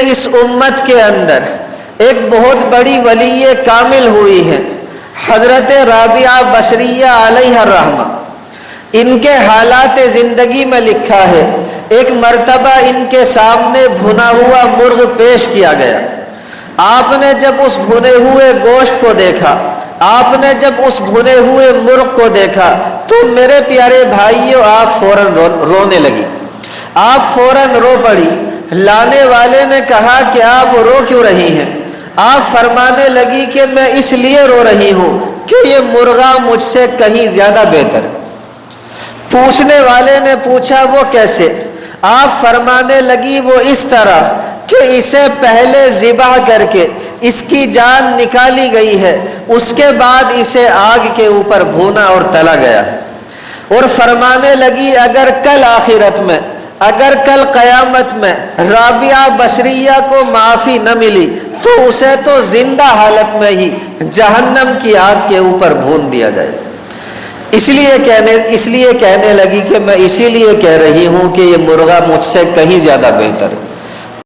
اس امت کے اندر ایک بہت بڑی ولی کامل ہوئی ہے، حضرت رابعہ بصریہ علیہ الرحمہ۔ ان کے حالات زندگی میں لکھا ہے، ایک مرتبہ ان کے سامنے بھنا ہوا مرغ پیش کیا گیا۔ آپ نے جب اس بھنے ہوئے گوشت کو دیکھا، آپ نے جب اس بھنے ہوئے مرغ کو دیکھا تو میرے پیارے بھائیوں آپ فوراً رونے لگی، آپ فوراً رو پڑی۔ لانے والے نے کہا کہ آپ رو کیوں رہی ہیں؟ آپ فرمانے لگی کہ میں اس لیے رو رہی ہوں کہ یہ مرغا مجھ سے کہیں زیادہ بہتر ہے۔ پوچھنے والے نے پوچھا وہ کیسے؟ آپ فرمانے لگی وہ اس طرح کہ اسے پہلے ذبح کر کے اس کی جان نکالی گئی ہے، اس کے بعد اسے آگ کے اوپر بھونا اور تلا گیا ہے۔ اور فرمانے لگی اگر کل آخرت میں، اگر کل قیامت میں رابعہ بصریہ کو معافی نہ ملی تو اسے تو زندہ حالت میں ہی جہنم کی آگ کے اوپر بھون دیا جائے۔ اس لیے کہنے لگی کہ میں اسی لیے کہہ رہی ہوں کہ یہ مرغا مجھ سے کہیں زیادہ بہتر ہے۔